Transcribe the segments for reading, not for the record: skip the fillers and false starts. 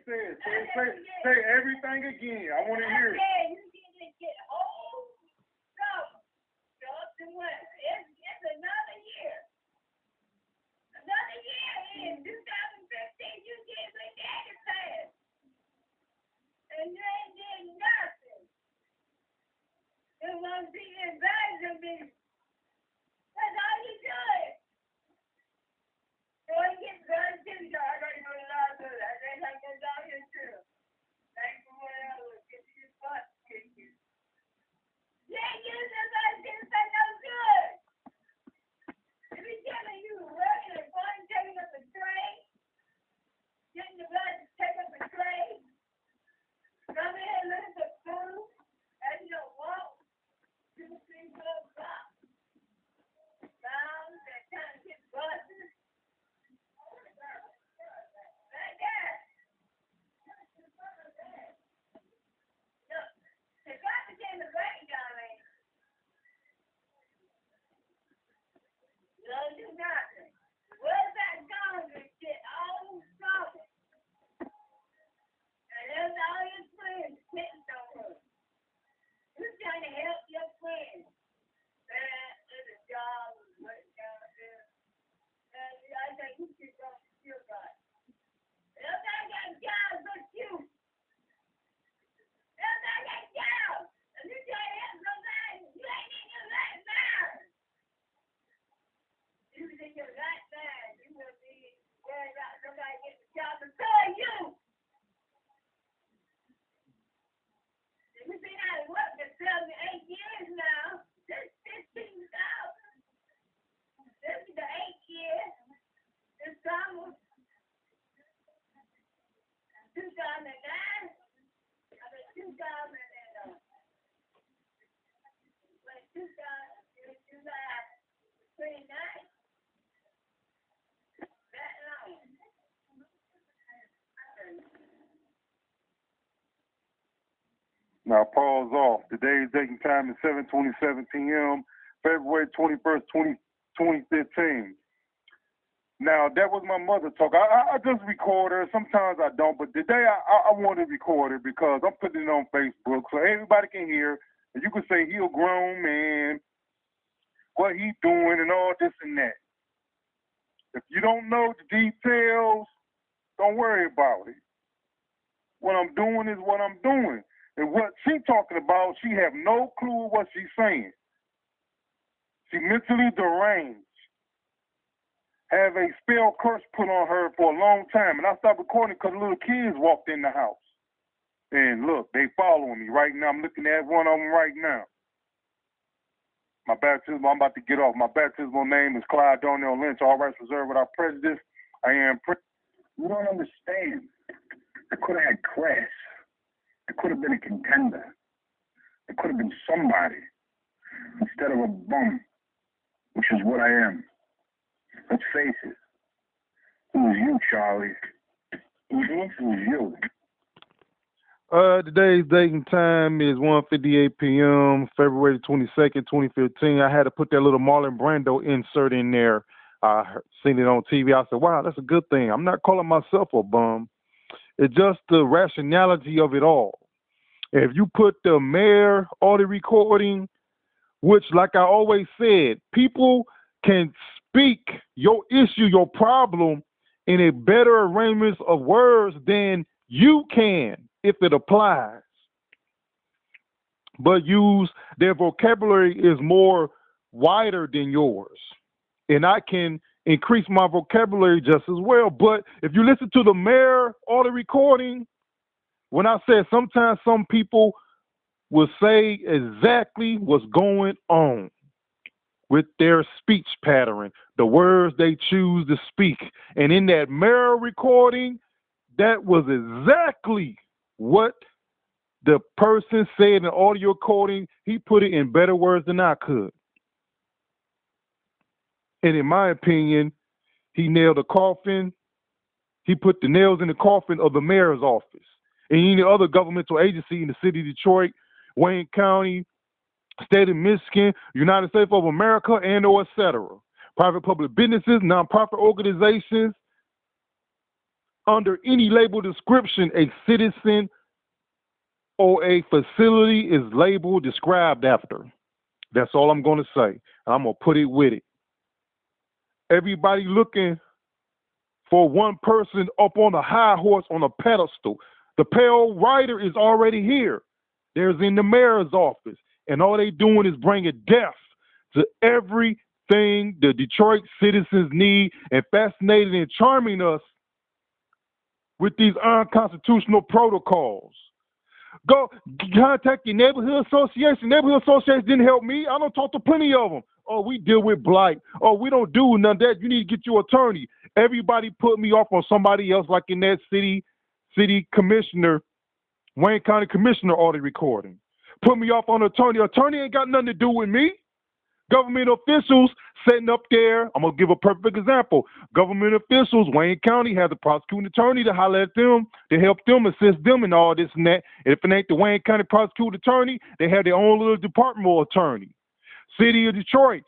said. Say everything again. I want to hear it. You didn't get whole trouble. It's another year. Another year in 2015, you did what Daddy said. And you ain't did nothing. It won't be advising me. That's all you doing. So you get done too, so I got to go to law school. I think I can go here too. Thank you for whatever. Get your butt kicked you. You ain't using that shit for no good. If he's telling you working and fun, taking up a train, getting the blood to take up a train, come in and look at the food, and you don't walk, 2, 3, 4 o'clock, down, that time to get buses. Like that. Look, the God became a great darling. You don't do nothing. Where's that Congress shit? All trouble. And there's all your friends sitting on her. You're trying to help your friends. Man, there's a job waiting down there. And I think you should go to your God. Everybody got jobs but you. Everybody got jobs. And you try to help somebody, you ain't in your right mind. You was in your right mind. You will be worried about somebody getting a job before you. You've been out of work for 7 to 8 years now. That's 15,000. This is the 8th year. This summer. 2009. I mean 2029. That long. Now pause off. Today's date and time is 7:27 p.m., February 21st, 2015. Now, that was my mother talk. I just record her. Sometimes I don't, but today I want to record it because I'm putting it on Facebook so everybody can hear. And you can say he a grown man, what he doing and all this and that. If you don't know the details, don't worry about it. What I'm doing is what I'm doing. And what she talking about, she have no clue what she's saying. She mentally deranged. Have a spell curse put on her for a long time. And I stopped recording because little kids walked in the house. And look, they following me right now. I'm looking at one of them right now. My baptismal, I'm about to get off. My baptismal name is Clyde Darnell Lynch. All rights reserved without prejudice. I am. You don't understand. I could have had class. I could have been a contender. I could have been somebody instead of a bum, which is what I am. Let's face it. It was you, Charlie. It was you. Today's date and time is 1:58 p.m., February 22nd, 2015. I had to put that little Marlon Brando insert in there. I seen it on TV. I said, wow, that's a good thing. I'm not calling myself a bum. It's just the rationality of it all. If you put the mayor audio recording, which, like I always said, people can speak your issue, your problem, in a better arrangement of words than you can if it applies. But their vocabulary is more wider than yours. And I can increase my vocabulary just as well. But if you listen to the mayor audio recording, when I said sometimes some people will say exactly what's going on with their speech pattern, the words they choose to speak. And in that mayor recording, that was exactly what the person said in the audio recording. He put it in better words than I could. And in my opinion, he nailed the coffin. He put the nails in the coffin of the mayor's office and any other governmental agency in the city of Detroit, Wayne County, state of Michigan, United States of America, and or et cetera. Private public businesses, nonprofit organizations, under any label description a citizen or a facility is labeled described after. That's all I'm going to say. I'm going to put it with it. Everybody looking for one person up on a high horse on a pedestal. The pale rider is already here. There's in the mayor's office. And all they doing is bringing death to everything the Detroit citizens need and fascinating and charming us with these unconstitutional protocols. Go contact your neighborhood association. Neighborhood associations didn't help me. I don't talk to plenty of them. Oh, we deal with blight. Oh, we don't do none of that. You need to get your attorney. Everybody put me off on somebody else, like in that city commissioner, Wayne County Commissioner audit recording. Put me off on an attorney. Attorney ain't got nothing to do with me. Government officials sitting up there. I'm going to give a perfect example. Government officials, Wayne County has a prosecuting attorney to holler at them, to help them, assist them in all this and that. And if it ain't the Wayne County prosecuting attorney, they have their own little departmental attorney. City of Detroit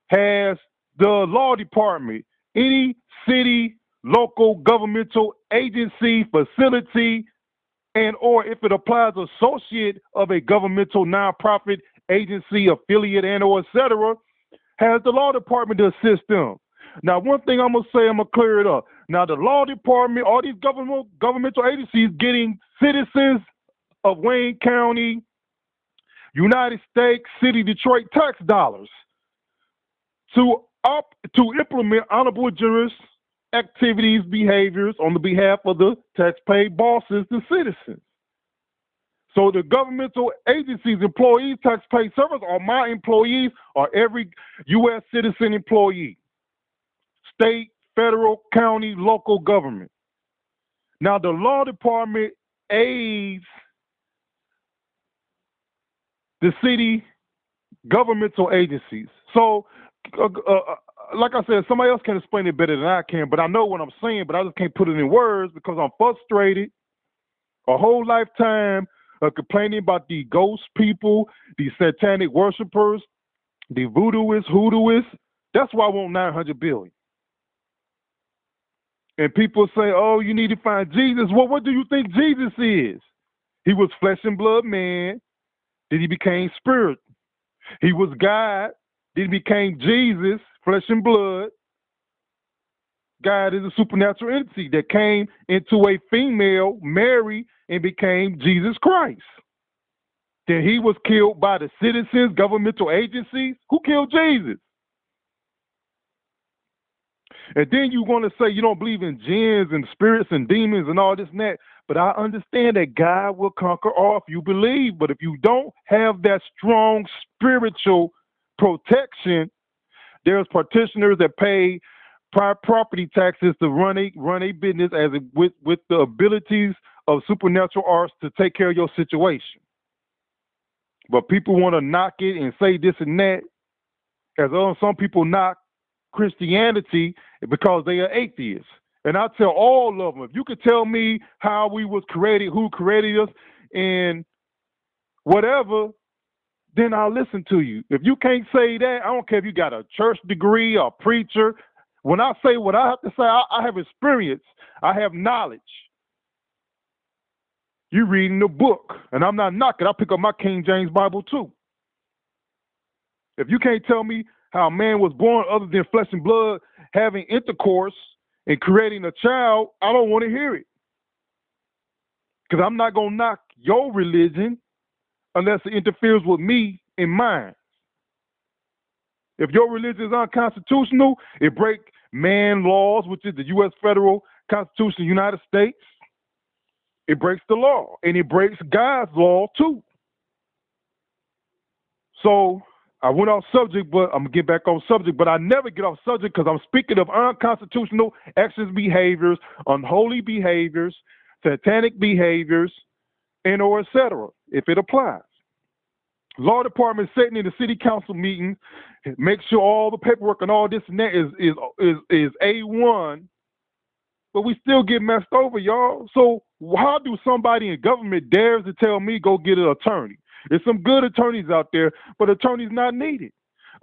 has the law department. Any city, local, governmental agency, facility, and or if it applies, associate of a governmental nonprofit agency, affiliate, and or etc., has the law department to assist them. Now, one thing I'm going to say, I'm going to clear it up. Now, the law department, all these governmental agencies getting citizens of Wayne County, United States, City, Detroit tax dollars to implement honorable generous activities, behaviors on the behalf of the taxpayer bosses, the citizens. So the governmental agencies, employees, taxpayer servers are my employees, or every U.S. citizen employee, state, federal, county, local government. Now the law department aids the city governmental agencies. So, like I said, somebody else can explain it better than I can, but I know what I'm saying, but I just can't put it in words because I'm frustrated a whole lifetime of complaining about the ghost people, the satanic worshipers, the voodooists, hoodooists. That's why I want $900 billion. And people say, oh, you need to find Jesus. Well, what do you think Jesus is? He was flesh and blood man. Then he became spirit. He was God. Then he became Jesus, flesh and blood. God is a supernatural entity that came into a female, Mary, and became Jesus Christ. Then he was killed by the citizens, governmental agencies. Who killed Jesus? And then you want to say you don't believe in jinns and spirits and demons and all this and that. But I understand that God will conquer all if you believe. But if you don't have that strong spiritual protection, there's practitioners that pay private property taxes to run a business as with the abilities of supernatural arts to take care of your situation. But people want to knock it and say this and that, as some people knock Christianity because they are atheists. And I tell all of them, if you could tell me how we was created, who created us, and whatever, then I'll listen to you. If you can't say that, I don't care if you got a church degree or preacher. When I say what I have to say, I have experience. I have knowledge. You reading the book, and I'm not knocking. I pick up my King James Bible too. If you can't tell me how a man was born other than flesh and blood, having intercourse and creating a child, I don't want to hear it. Because I'm not going to knock your religion unless it interferes with me and mine. If your religion is unconstitutional, it breaks man laws, which is the U.S. Federal Constitution of the United States. It breaks the law, and it breaks God's law too. So I went off subject, but I'm going to get back on subject. But I never get off subject because I'm speaking of unconstitutional actions, behaviors, unholy behaviors, satanic behaviors, and or etc., if it applies. Law department sitting in the city council meeting, make sure all the paperwork and all this and that is A1, but we still get messed over, y'all. So how do somebody in government dares to tell me go get an attorney? There's some good attorneys out there, but attorneys not needed.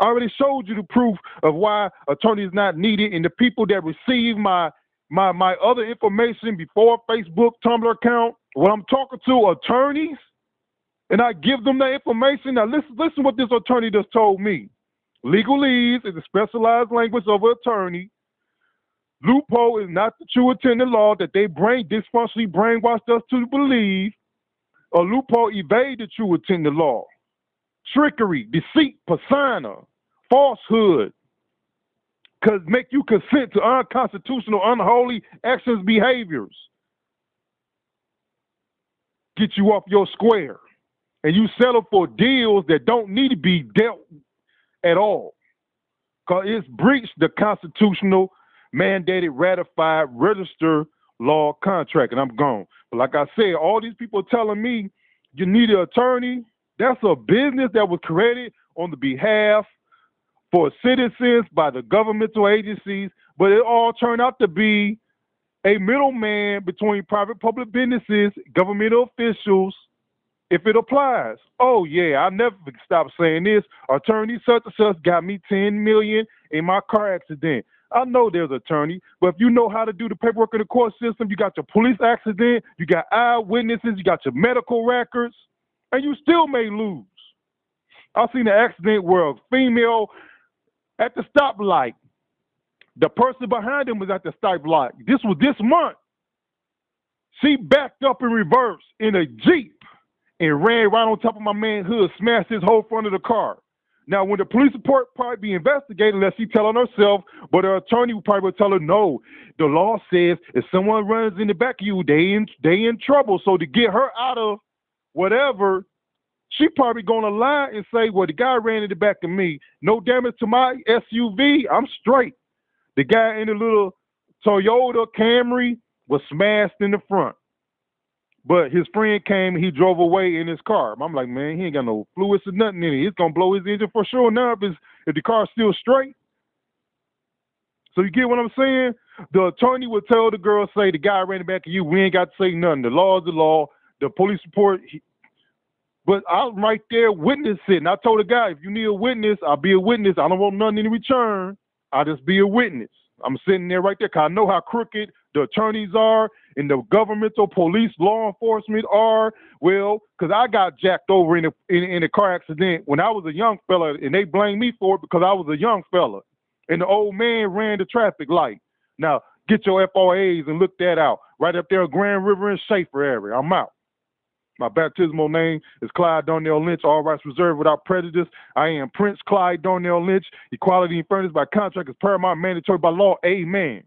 I already showed you the proof of why attorneys not needed, and the people that receive my my other information before Facebook, Tumblr account, when I'm talking to attorneys and I give them that information, now listen what this attorney just told me. Legalese is a specialized language of an attorney. Loophole is not the true intent of law that they dysfunctionally brainwashed us to believe. A loophole evade the true intent of law. Trickery, deceit, persona, falsehood, make you consent to unconstitutional, unholy actions, behaviors. Get you off your square. And you settle for deals that don't need to be dealt at all. Because it's breached the constitutional, mandated, ratified, registered law contract. And I'm gone. But like I said, all these people telling me you need an attorney. That's a business that was created on the behalf for citizens by the governmental agencies, but it all turned out to be a middleman between private public businesses, governmental officials, if it applies. Oh yeah, I never stop saying this. Attorney such and such got me $10 million in my car accident. I know there's an attorney, but if you know how to do the paperwork in the court system, you got your police accident, you got eyewitnesses, you got your medical records, and you still may lose. I've seen an accident where a female at the stoplight, the person behind him was at the stoplight. This was this month. She backed up in reverse in a Jeep and ran right on top of my man's hood, smashed his whole front of the car. Now, when the police report probably be investigating, unless she telling herself, but her attorney will probably tell her, no, the law says if someone runs in the back of you, they in trouble. So to get her out of whatever, she probably gonna lie and say, well, the guy ran in the back of me. No damage to my SUV. I'm straight. The guy in the little Toyota Camry was smashed in the front. But his friend came and he drove away in his car. I'm like, man, he ain't got no fluids or nothing in it. It's gonna blow his engine for sure now if the car's still straight. So you get what I'm saying? The attorney would tell the girl, say, the guy ran in the back of you. We ain't got to say nothing. The law is the law. The police report. But I'm right there witnessing. I told the guy, if you need a witness, I'll be a witness. I don't want nothing in return. I'll just be a witness. I'm sitting there right there because I know how crooked the attorneys are and the governmental police law enforcement are. Well, because I got jacked over in a car accident when I was a young fella, and they blamed me for it because I was a young fella. And the old man ran the traffic light. Now, get your FOAs and look that out. Right up there, Grand River and Schaefer area. I'm out. My baptismal name is Clyde Darnell Lynch, all rights reserved without prejudice. I am Prince Clyde Darnell Lynch. Equality and fairness by contract is paramount, mandatory by law. Amen.